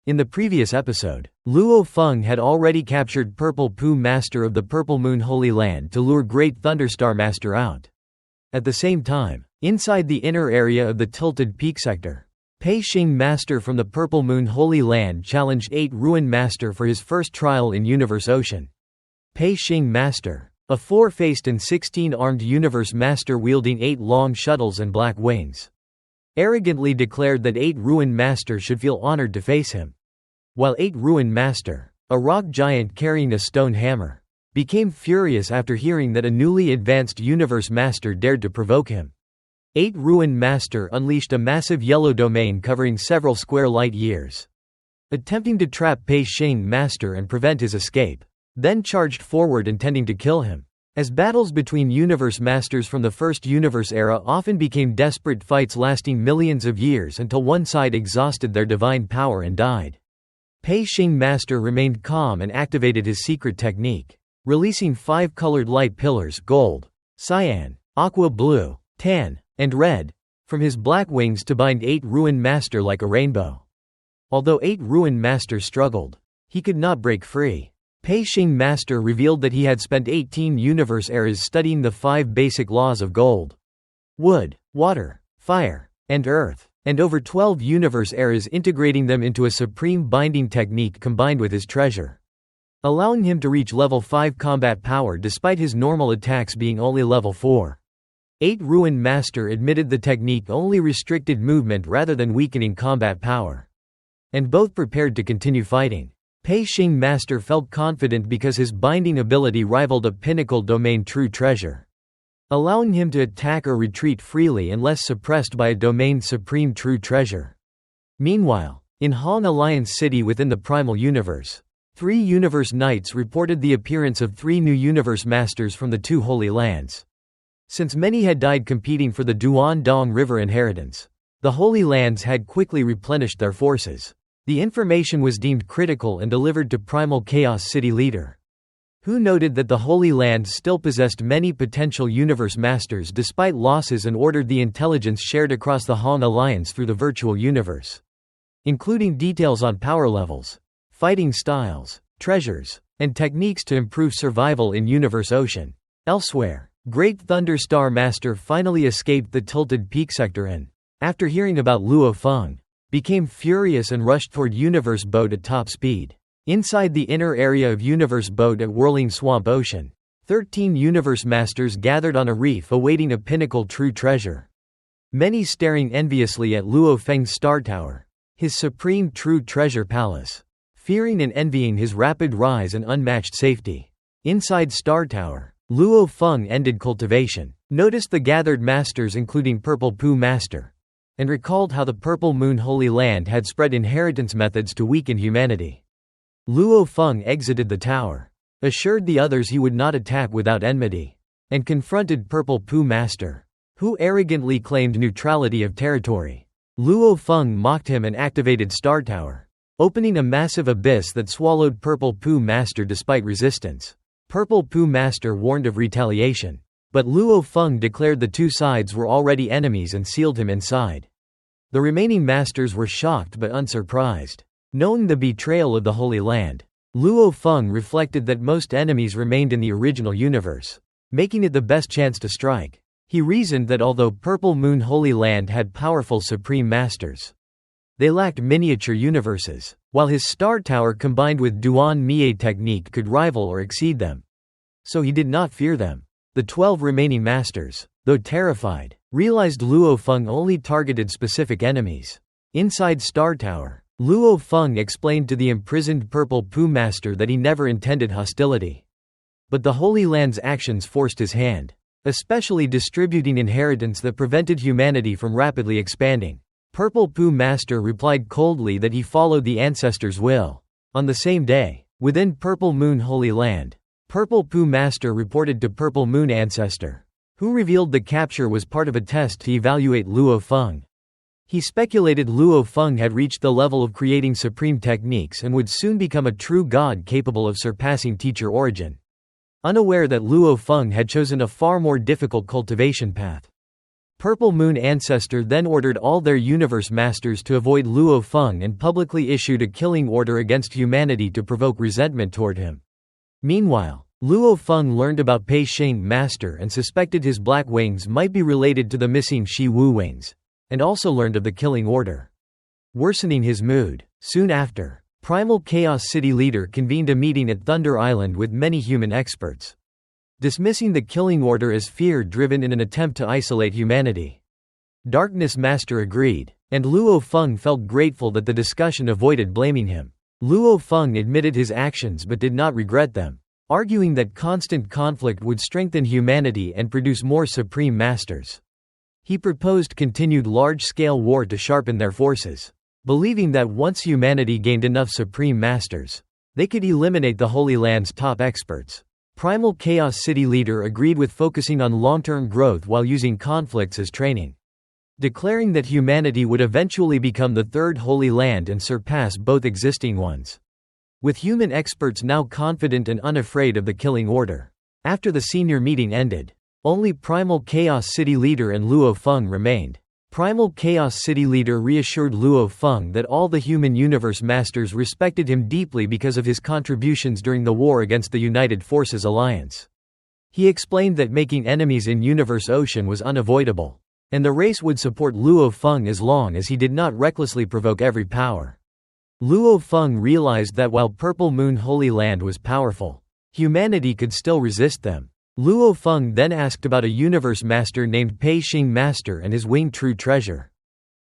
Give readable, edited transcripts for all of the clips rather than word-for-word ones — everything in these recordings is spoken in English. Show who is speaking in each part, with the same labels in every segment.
Speaker 1: In the previous episode, Luo Feng had already captured Purple Poo Master of the Purple Moon Holy Land to lure Great Thunderstar Master out. At the same time, inside the inner area of the Tilted Peak sector, Pei Xing Master from the Purple Moon Holy Land challenged 8 Ruin Master for his first trial in Universe Ocean. Pei Xing Master, a 4-faced and 16-armed Universe Master wielding 8 long shuttles and black wings, arrogantly declared that 8 Ruin Master should feel honored to face him. While 8 Ruin Master, a rock giant carrying a stone hammer, became furious after hearing that a newly advanced Universe Master dared to provoke him. 8 Ruin Master unleashed a massive yellow domain covering several square light years, attempting to trap Pei Xing Master and prevent his escape, then charged forward intending to kill him. As battles between Universe Masters from the First Universe era often became desperate fights lasting millions of years until one side exhausted their divine power and died. Pei Xing Master remained calm and activated his secret technique, releasing 5 colored light pillars: gold, cyan, aqua blue, tan, and red, from his black wings to bind 8 Ruin Master like a rainbow. Although 8 Ruin Master struggled, he could not break free. Pei Xing Master revealed that he had spent 18 universe eras studying the 5 basic laws of gold, wood, water, fire, and earth, and over 12 universe eras integrating them into a supreme binding technique combined with his treasure, allowing him to reach level 5 combat power despite his normal attacks being only level 4. 8 Ruin Master admitted the technique only restricted movement rather than weakening combat power, and both prepared to continue fighting. Pei Xing Master felt confident because his binding ability rivaled a pinnacle domain true treasure, allowing him to attack or retreat freely unless suppressed by a domain supreme true treasure. Meanwhile, in Han Alliance City within the Primal Universe, 3 Universe Knights reported the appearance of 3 new Universe Masters from the 2 Holy Lands. Since many had died competing for the Duan-Dong River inheritance, the Holy Lands had quickly replenished their forces. The information was deemed critical and delivered to Primal Chaos City leader, who noted that the Holy Land still possessed many potential Universe Masters despite losses and ordered the intelligence shared across the Han Alliance through the virtual universe, including details on power levels, fighting styles, treasures, and techniques to improve survival in Universe Ocean. Elsewhere, Great Thunderstar Master finally escaped the Tilted Peak sector and, after hearing about Luo Feng, became furious and rushed toward Universe Boat at top speed. Inside the inner area of Universe Boat at Whirling Swamp Ocean, 13 Universe Masters gathered on a reef awaiting a pinnacle true treasure, many staring enviously at Luo Feng's Star Tower, his supreme true treasure palace, fearing and envying his rapid rise and unmatched safety. Inside Star Tower, Luo Feng ended cultivation, noticed the gathered masters including Purple Poo Master, and recalled how the Purple Moon Holy Land had spread inheritance methods to weaken humanity. Luo Feng exited the tower, assured the others he would not attack without enmity, and confronted Purple Poo Master, who arrogantly claimed neutrality of territory. Luo Feng mocked him and activated Star Tower, opening a massive abyss that swallowed Purple Poo Master despite resistance. Purple Poo Master warned of retaliation, but Luo Feng declared the 2 sides were already enemies and sealed him inside. The remaining masters were shocked but unsurprised. Knowing the betrayal of the Holy Land, Luo Feng reflected that most enemies remained in the original universe, making it the best chance to strike. He reasoned that although Purple Moon Holy Land had powerful supreme masters, they lacked miniature universes, while his Star Tower combined with Duan Mie technique could rival or exceed them. So he did not fear them. The 12 remaining masters, though terrified, realized Luo Feng only targeted specific enemies. Inside Star Tower, Luo Feng explained to the imprisoned Purple Poo Master that he never intended hostility, but the Holy Land's actions forced his hand, especially distributing inheritance that prevented humanity from rapidly expanding. Purple Poo Master replied coldly that he followed the ancestors' will. On the same day, within Purple Moon Holy Land, Purple Poo Master reported to Purple Moon Ancestor, who revealed the capture was part of a test to evaluate Luo Feng. He speculated Luo Feng had reached the level of creating supreme techniques and would soon become a true god capable of surpassing teacher origin, unaware that Luo Feng had chosen a far more difficult cultivation path. Purple Moon Ancestor then ordered all their universe masters to avoid Luo Feng and publicly issued a killing order against humanity to provoke resentment toward him. Meanwhile, Luo Feng learned about Pei Xing Master and suspected his black wings might be related to the missing Shi Wu wings, and also learned of the killing order. Worsening his mood, soon after, Primal Chaos City leader convened a meeting at Thunder Island with many human experts, dismissing the killing order as fear-driven in an attempt to isolate humanity. Darkness Master agreed, and Luo Feng felt grateful that the discussion avoided blaming him. Luo Feng admitted his actions but did not regret them, arguing that constant conflict would strengthen humanity and produce more supreme masters. He proposed continued large-scale war to sharpen their forces, believing that once humanity gained enough supreme masters, they could eliminate the Holy Land's top experts. Primal Chaos City leader agreed with focusing on long-term growth while using conflicts as training, declaring that humanity would eventually become the third Holy Land and surpass both existing ones. With human experts now confident and unafraid of the killing order, after the senior meeting ended, only Primal Chaos City leader and Luo Feng remained. Primal Chaos City leader reassured Luo Feng that all the human universe masters respected him deeply because of his contributions during the war against the United Forces Alliance. He explained that making enemies in Universe Ocean was unavoidable, and the race would support Luo Feng as long as he did not recklessly provoke every power. Luo Feng realized that while Purple Moon Holy Land was powerful, humanity could still resist them. Luo Feng then asked about a universe master named Pei Xing Master and his winged true treasure,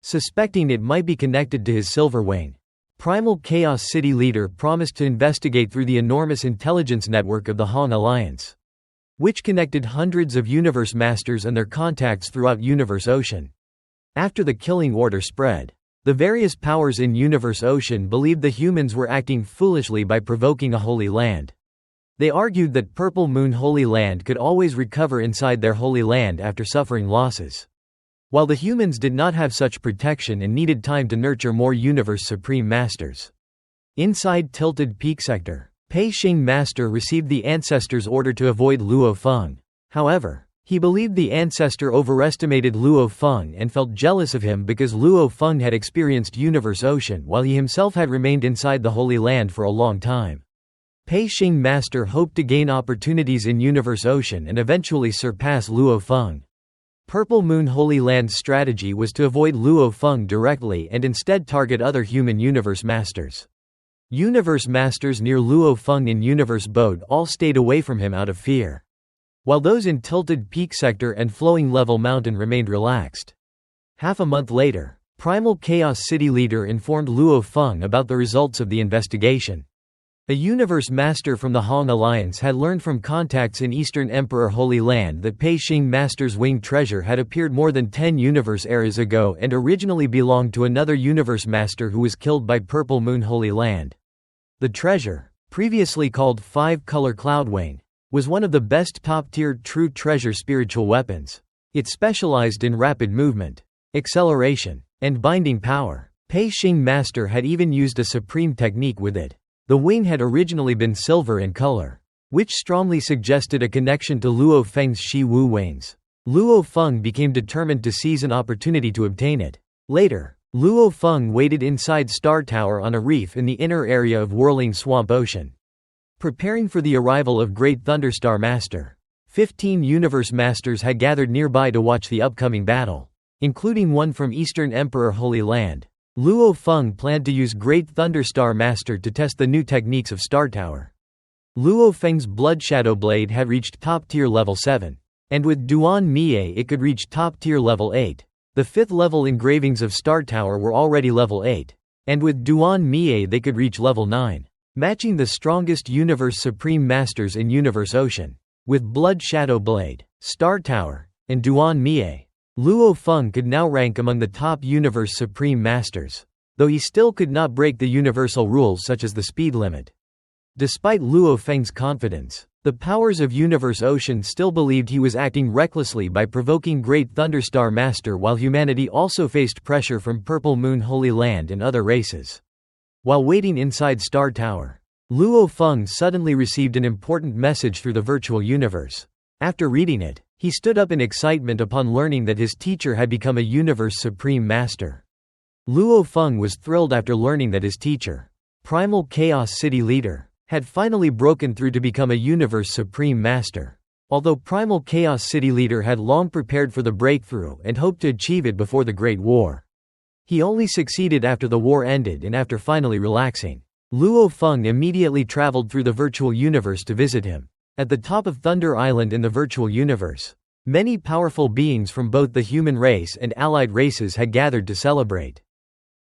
Speaker 1: suspecting it might be connected to his silver wing. Primal Chaos City leader promised to investigate through the enormous intelligence network of the Hong Alliance, which connected hundreds of universe masters and their contacts throughout Universe Ocean. After the killing order spread, the various powers in Universe Ocean believed the humans were acting foolishly by provoking a Holy Land. They argued that Purple Moon Holy Land could always recover inside their Holy Land after suffering losses, while the humans did not have such protection and needed time to nurture more Universe Supreme Masters. Inside Tilted Peak Sector, Pei Xing Master received the Ancestor's order to avoid Luo Feng. However, he believed the Ancestor overestimated Luo Feng and felt jealous of him because Luo Feng had experienced Universe Ocean while he himself had remained inside the Holy Land for a long time. Pei Xing Master hoped to gain opportunities in Universe Ocean and eventually surpass Luo Feng. Purple Moon Holy Land's strategy was to avoid Luo Feng directly and instead target other human universe masters. Universe masters near Luo Feng in Universe Boat all stayed away from him out of fear, while those in Tilted Peak Sector and Flowing Level Mountain remained relaxed. Half a month later, Primal Chaos City leader informed Luo Feng about the results of the investigation. A universe master from the Hong Alliance had learned from contacts in Eastern Emperor Holy Land that Pei Xing Master's winged treasure had appeared more than 10 universe eras ago and originally belonged to another universe master who was killed by Purple Moon Holy Land. The treasure, previously called 5-color Cloudwing, was one of the best top-tier true treasure spiritual weapons. It specialized in rapid movement, acceleration, and binding power. Pei Xing Master had even used a supreme technique with it. The wing had originally been silver in color, which strongly suggested a connection to Luo Feng's Shi Wu wings. Luo Feng became determined to seize an opportunity to obtain it. Later, Luo Feng waited inside Star Tower on a reef in the inner area of Whirling Swamp Ocean, preparing for the arrival of Great Thunderstar Master. 15 universe masters had gathered nearby to watch the upcoming battle, including one from Eastern Emperor Holy Land. Luo Feng planned to use Great Thunderstar Master to test the new techniques of Star Tower. Luo Feng's Blood Shadow Blade had reached top-tier level 7, and with Duan Mie it could reach top-tier level 8. The 5th level engravings of Star Tower were already level 8, and with Duan Mie they could reach level 9, matching the strongest Universe Supreme Masters in Universe Ocean. With Blood Shadow Blade, Star Tower, and Duan Mie, Luo Feng could now rank among the top Universe Supreme Masters, though he still could not break the universal rules such as the speed limit. Despite Luo Feng's confidence, the powers of Universe Ocean still believed he was acting recklessly by provoking Great Thunderstar Master while humanity also faced pressure from Purple Moon Holy Land and other races. While waiting inside Star Tower, Luo Feng suddenly received an important message through the virtual universe. After reading it, He stood up in excitement upon learning that his teacher had become a universe supreme master. Luo Feng was thrilled after learning that his teacher, Primal Chaos City Leader, had finally broken through to become a universe supreme master. Although Primal Chaos City Leader had long prepared for the breakthrough and hoped to achieve it before the Great War, he only succeeded after the war ended and after finally relaxing. Luo Feng immediately traveled through the virtual universe to visit him. At the top of Thunder Island in the virtual universe, many powerful beings from both the human race and allied races had gathered to celebrate.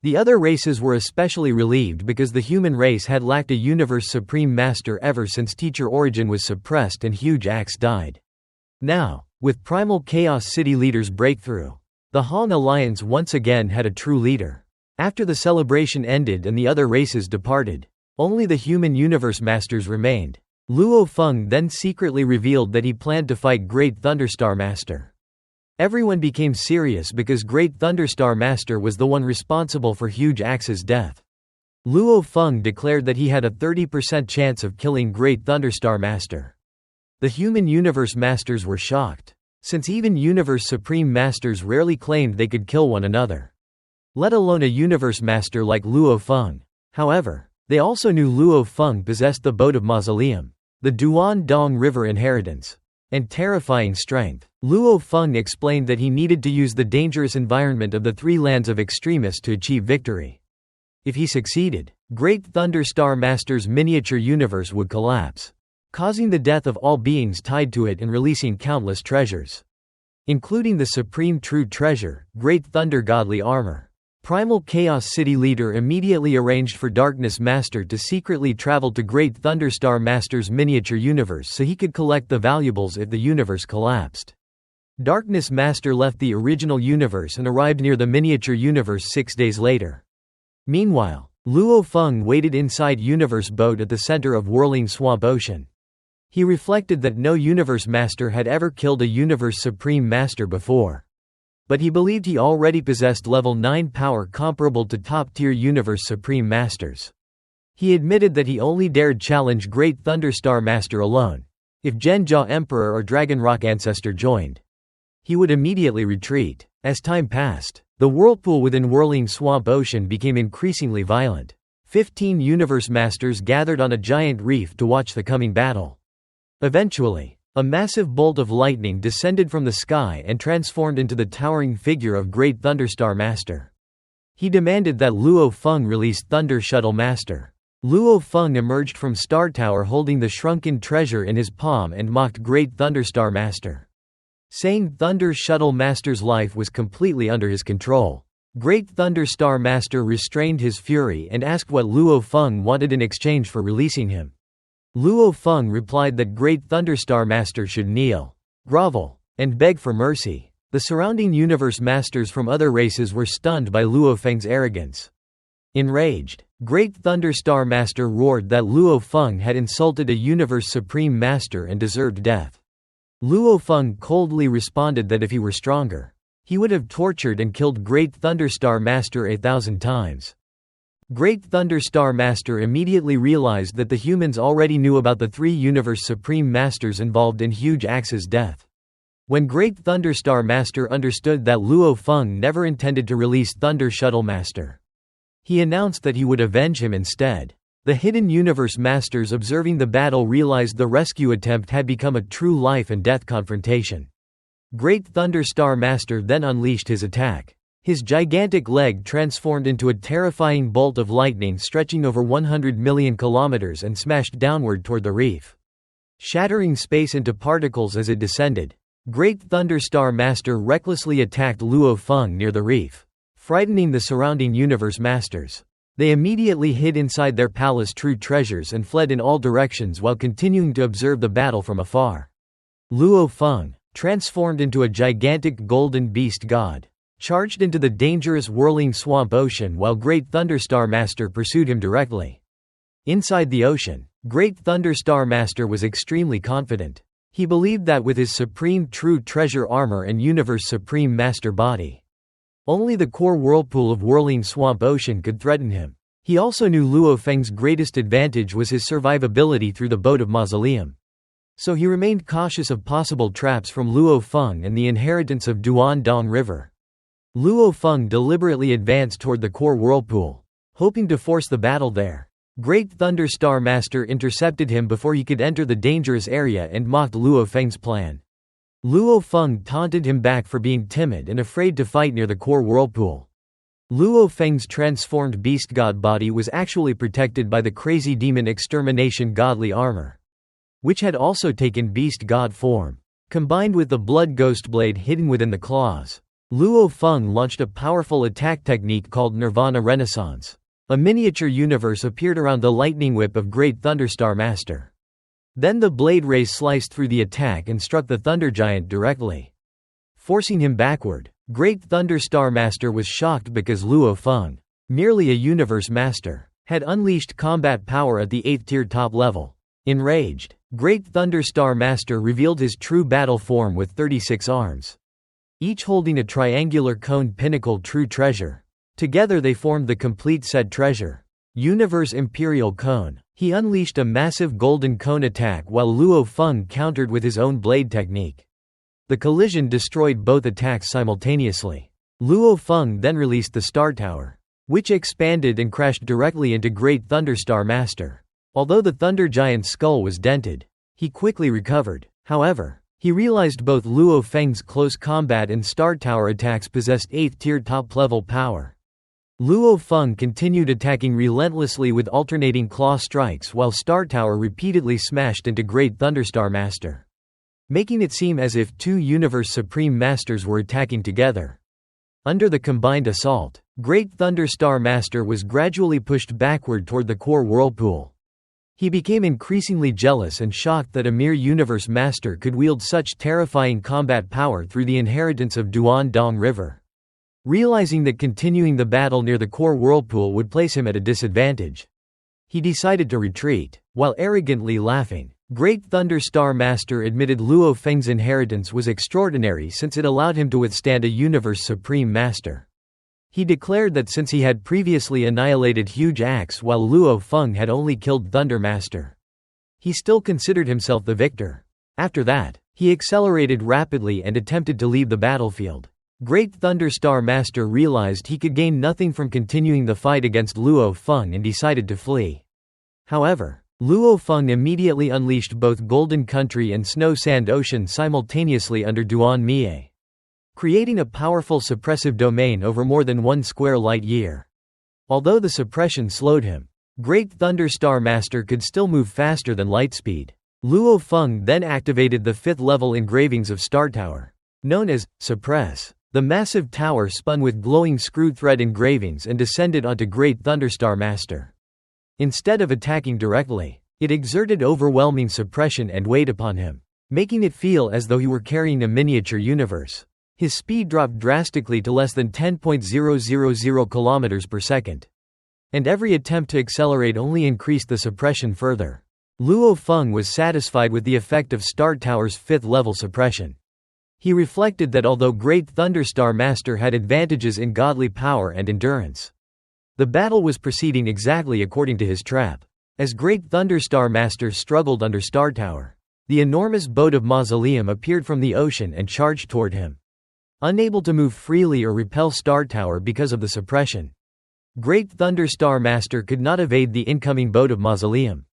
Speaker 1: The other races were especially relieved because the human race had lacked a universe supreme master ever since Teacher Origin was suppressed and Huge Axe died. Now, with Primal Chaos City Leader's breakthrough, the Han Alliance once again had a true leader. After the celebration ended and the other races departed, only the human universe masters remained. Luo Feng then secretly revealed that he planned to fight Great Thunderstar Master. Everyone became serious because Great Thunderstar Master was the one responsible for Huge Axe's death. Luo Feng declared that he had a 30% chance of killing Great Thunderstar Master. The human universe masters were shocked, since even universe supreme masters rarely claimed they could kill one another, let alone a universe master like Luo Feng. However, they also knew Luo Feng possessed the Boat of Mausoleum, the Duan Dong River inheritance, and terrifying strength. Luo Feng explained that he needed to use the dangerous environment of the three lands of extremists to achieve victory. If he succeeded, Great Thunderstar Master's miniature universe would collapse, causing the death of all beings tied to it and releasing countless treasures, including the supreme true treasure, Great Thunder Godly Armor. Primal Chaos City Leader immediately arranged for Darkness Master to secretly travel to Great Thunderstar Master's miniature universe so he could collect the valuables if the universe collapsed. Darkness Master left the original universe and arrived near the miniature universe 6 days later. Meanwhile, Luo Feng waited inside Universe Boat at the center of Whirling Swamp Ocean. He reflected that no universe master had ever killed a universe supreme master before, but he believed he already possessed level 9 power comparable to top-tier universe supreme masters. He admitted that he only dared challenge Great Thunderstar Master alone. If Zhenjia Emperor or Dragon Rock Ancestor joined, he would immediately retreat. As time passed, the whirlpool within Whirling Swamp Ocean became increasingly violent. 15 universe masters gathered on a giant reef to watch the coming battle. Eventually, a massive bolt of lightning descended from the sky and transformed into the towering figure of Great Thunderstar Master. He demanded that Luo Feng release Thunder Shuttle Master. Luo Feng emerged from Star Tower holding the shrunken treasure in his palm and mocked Great Thunderstar Master, saying Thunder Shuttle Master's life was completely under his control. Great Thunderstar Master restrained his fury and asked what Luo Feng wanted in exchange for releasing him. Luo Feng replied that Great Thunderstar Master should kneel, grovel, and beg for mercy. The surrounding universe masters from other races were stunned by Luo Feng's arrogance. Enraged, Great Thunderstar Master roared that Luo Feng had insulted a universe supreme master and deserved death. Luo Feng coldly responded that if he were stronger, he would have tortured and killed Great Thunderstar Master 1,000 times. Great Thunderstar Master immediately realized that the humans already knew about the 3 universe supreme masters involved in Huge Axe's death. When Great Thunderstar Master understood that Luo Feng never intended to release Thunder Shuttle Master, he announced that he would avenge him instead. The hidden universe masters observing the battle realized the rescue attempt had become a true life and death confrontation. Great Thunderstar Master then unleashed his attack. His gigantic leg transformed into a terrifying bolt of lightning stretching over 100 million kilometers and smashed downward toward the reef, shattering space into particles as it descended. Great Thunderstar Master recklessly attacked Luo Feng near the reef, frightening the surrounding universe masters. They immediately hid inside their palace true treasures and fled in all directions while continuing to observe the battle from afar. Luo Feng, transformed into a gigantic golden beast god, charged into the dangerous Whirling Swamp Ocean while Great Thunderstar Master pursued him directly. Inside the ocean, Great Thunderstar Master was extremely confident. He believed that with his supreme true treasure armor and universe supreme master body, only the core whirlpool of Whirling Swamp Ocean could threaten him. He also knew Luo Feng's greatest advantage was his survivability through the Boat of Mausoleum. So he remained cautious of possible traps from Luo Feng and the inheritance of Duan River. Luo Feng deliberately advanced toward the core whirlpool, hoping to force the battle there. Great Thunder Star Master intercepted him before he could enter the dangerous area and mocked Luo Feng's plan. Luo Feng taunted him back for being timid and afraid to fight near the core whirlpool. Luo Feng's transformed beast god body was actually protected by the crazy demon extermination godly armor, which had also taken beast god form. Combined with the blood ghost blade hidden within the claws, Luo Feng launched a powerful attack technique called Nirvana Renaissance. A miniature universe appeared around the lightning whip of Great Thunderstar Master. Then the blade rays sliced through the attack and struck the Thunder Giant directly, forcing him backward. Great Thunderstar Master was shocked because Luo Feng, merely a universe master, had unleashed combat power at the 8th tier top level. Enraged, Great Thunderstar Master revealed his true battle form with 36 arms, each holding a triangular coned pinnacle true treasure. Together they formed the complete said treasure. Universe Imperial Cone. He unleashed a massive golden cone attack while Luo Feng countered with his own blade technique. The collision destroyed both attacks simultaneously. Luo Feng then released the Star Tower, which expanded and crashed directly into Great Thunderstar Master. Although the Thunder Giant's skull was dented, he quickly recovered. However, he realized both Luo Feng's close combat and Star Tower attacks possessed 8th tier top level power. Luo Feng continued attacking relentlessly with alternating claw strikes while Star Tower repeatedly smashed into Great Thunderstar Master, making it seem as if two Universe Supreme Masters were attacking together. Under the combined assault, Great Thunderstar Master was gradually pushed backward toward the core whirlpool. He became increasingly jealous and shocked that a mere Universe Master could wield such terrifying combat power through the inheritance of Duan River. Realizing that continuing the battle near the core whirlpool would place him at a disadvantage, he decided to retreat. While arrogantly laughing, Great Thunderstar Master admitted Luo Feng's inheritance was extraordinary since it allowed him to withstand a Universe Supreme Master. He declared that since he had previously annihilated Huge Axe while Luo Feng had only killed Thunder Master, he still considered himself the victor. After that, he accelerated rapidly and attempted to leave the battlefield. Great Thunderstar Master realized he could gain nothing from continuing the fight against Luo Feng and decided to flee. However, Luo Feng immediately unleashed both Golden Country and Snow Sand Ocean simultaneously under Duan Mie, creating a powerful suppressive domain over more than 1 square light year. Although the suppression slowed him, Great Thunderstar Master could still move faster than lightspeed. Luo Feng then activated the 5th level engravings of Star Tower, known as Suppress. The massive tower spun with glowing screw thread engravings and descended onto Great Thunderstar Master. Instead of attacking directly, it exerted overwhelming suppression and weight upon him, making it feel as though he were carrying a miniature universe. His speed dropped drastically to less than 10.000 km per second, and every attempt to accelerate only increased the suppression further. Luo Feng was satisfied with the effect of Star Tower's 5th level suppression. He reflected that although Great Thunderstar Master had advantages in godly power and endurance, the battle was proceeding exactly according to his trap. As Great Thunderstar Master struggled under Star Tower, the enormous boat of Mausoleum appeared from the ocean and charged toward him. Unable to move freely or repel Star Tower because of the suppression, Great Thunderstar Master could not evade the incoming boat of Mausoleum.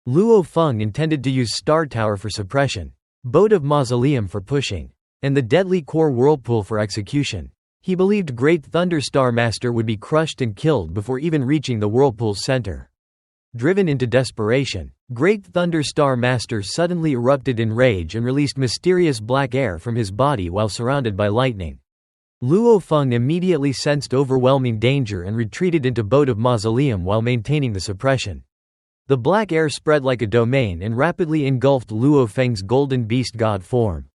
Speaker 1: Luo Feng intended to use Star Tower for suppression, boat of Mausoleum for pushing, and the deadly core whirlpool for execution. He believed Great Thunderstar Master would be crushed and killed before even reaching the whirlpool's center. Driven into desperation, Great Thunderstar Master suddenly erupted in rage and released mysterious black air from his body while surrounded by lightning. Luo Feng immediately sensed overwhelming danger and retreated into boat of Mausoleum while maintaining the suppression. The black air spread like a domain and rapidly engulfed Luo Feng's golden beast god form.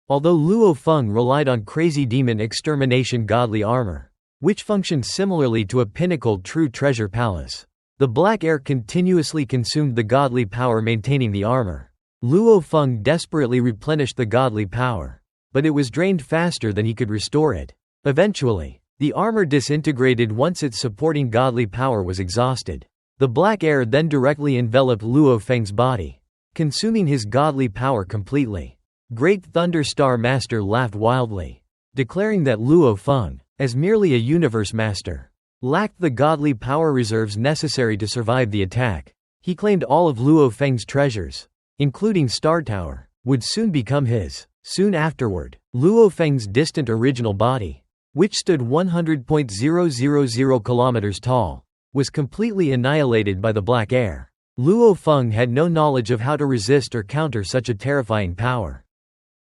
Speaker 1: Although Luo Feng relied on crazy demon extermination godly armor, which functioned similarly to a pinnacled true treasure palace, the black air continuously consumed the godly power maintaining the armor. Luo Feng desperately replenished the godly power, but it was drained faster than he could restore it. Eventually, the armor disintegrated once its supporting godly power was exhausted. The black air then directly enveloped Luo Feng's body. consuming his godly power completely. Great Thunder Star Master laughed wildly, declaring that Luo Feng, as merely a universe master, lacked the godly power reserves necessary to survive the attack. He claimed all of Luo Feng's treasures, including Star Tower, would soon become his. Soon afterward, Luo Feng's distant original body, which stood 100.000 kilometers tall, was completely annihilated by the black air. Luo Feng had no knowledge of how to resist or counter such a terrifying power.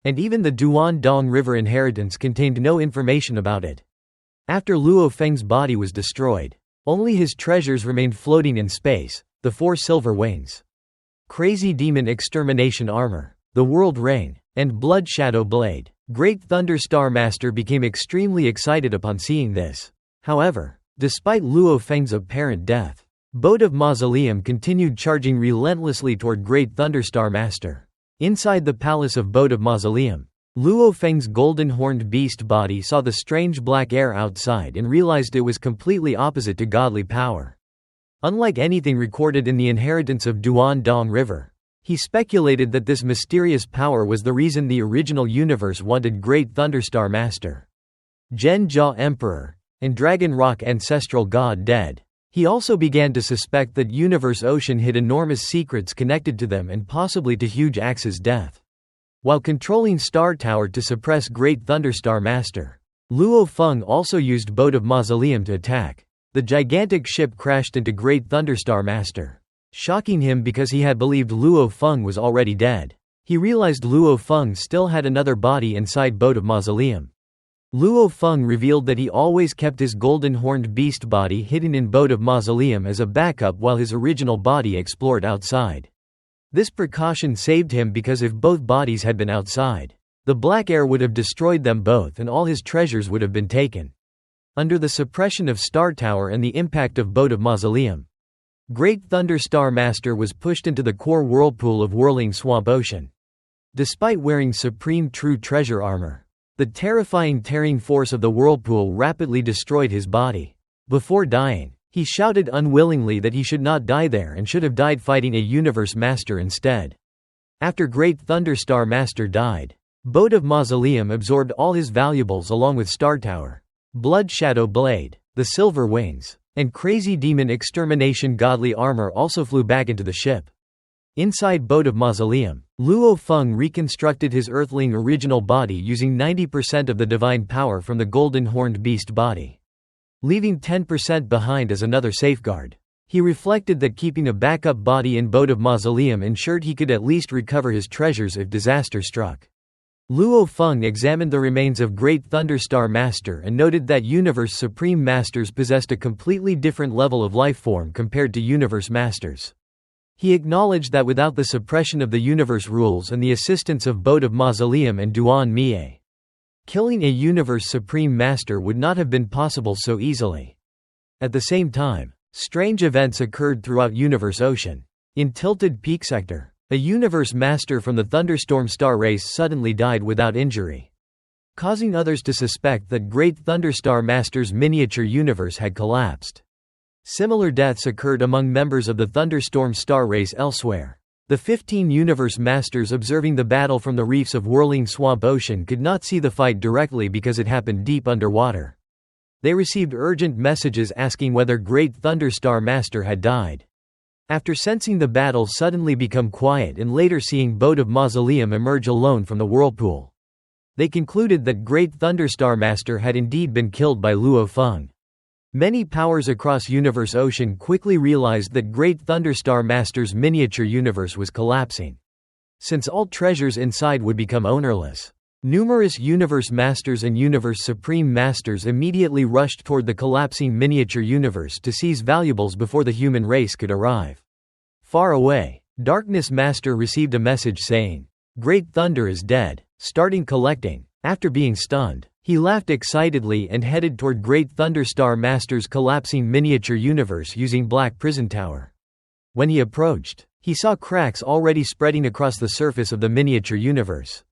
Speaker 1: And even the Duan-Dong River inheritance contained no information about it. After Luo Feng's body was destroyed, only his treasures remained floating in space: the 4 silver wings, Crazy Demon Extermination Armor, the World Rain, and Blood Shadow Blade. Great Thunder Star Master became extremely excited upon seeing this. However, despite Luo Feng's apparent death, Boat of Mausoleum continued charging relentlessly toward Great Thunder Star Master. Inside the palace of Boat of Mausoleum, Luo Feng's golden horned beast body saw the strange black air outside and realized it was completely opposite to godly power. Unlike anything recorded in the inheritance of Duan-Dong River, he speculated that this mysterious power was the reason the original universe wanted Great Thunderstar Master, Zhenjia Emperor, and Dragon Rock Ancestral God dead. He also began to suspect that Universe Ocean hid enormous secrets connected to them and possibly to Huge Axe's death. While controlling Star Tower to suppress Great Thunderstar Master, Luo Feng also used Boat of Mausoleum to attack. The gigantic ship crashed into Great Thunderstar Master, shocking him because he had believed Luo Feng was already dead. He realized Luo Feng still had another body inside Boat of Mausoleum. Luo Feng revealed that he always kept his golden horned beast body hidden in Boat of Mausoleum as a backup while his original body explored outside. This precaution saved him because if both bodies had been outside, the black air would have destroyed them both and all his treasures would have been taken. Under the suppression of Star Tower and the impact of Boat of Mausoleum, Great Thunder Star Master was pushed into the core whirlpool of whirling swamp ocean. Despite wearing supreme true treasure armor, the terrifying tearing force of the whirlpool rapidly destroyed his body. Before dying, he shouted unwillingly that he should not die there and should have died fighting a universe master instead. After Great Thunderstar Master died, Boat of Mausoleum absorbed all his valuables along with Star Tower, Blood Shadow Blade, the Silver Wings, and Crazy Demon Extermination Godly Armor also flew back into the ship. Inside Boat of Mausoleum, Luo Feng reconstructed his earthling original body using 90% of the divine power from the golden horned beast body, leaving 10% behind as another safeguard. He reflected that keeping a backup body in Boat of Mausoleum ensured he could at least recover his treasures if disaster struck. Luo Feng examined the remains of Great Thunderstar Master and noted that Universe Supreme Masters possessed a completely different level of life form compared to Universe Masters. He acknowledged that without the suppression of the universe rules and the assistance of Boat of Mausoleum and Duan Mie, killing a Universe Supreme Master would not have been possible so easily. At the same time, strange events occurred throughout Universe Ocean. In Tilted Peak Sector, a Universe Master from the Thunderstorm Star race suddenly died without injury, causing others to suspect that Great Thunderstar Master's miniature universe had collapsed. Similar deaths occurred among members of the Thunderstorm Star race elsewhere. The 15 Universe Masters observing the battle from the reefs of Whirling Swamp Ocean could not see the fight directly because it happened deep underwater. They received urgent messages asking whether Great Thunderstar Master had died. After sensing the battle suddenly become quiet and later seeing Boat of Mausoleum emerge alone from the whirlpool, they concluded that Great Thunderstar Master had indeed been killed by Luo Feng. Many powers across Universe Ocean quickly realized that Great Thunderstar Master's miniature universe was collapsing, since all treasures inside would become ownerless. Numerous Universe Masters and Universe Supreme Masters immediately rushed toward the collapsing miniature universe to seize valuables before the human race could arrive. Far away, Darkness Master received a message saying, "Great Thunder is dead," starting collecting. After being stunned, he laughed excitedly and headed toward Great Thunderstar Master's collapsing miniature universe using Black Prison Tower. When he approached, he saw cracks already spreading across the surface of the miniature universe.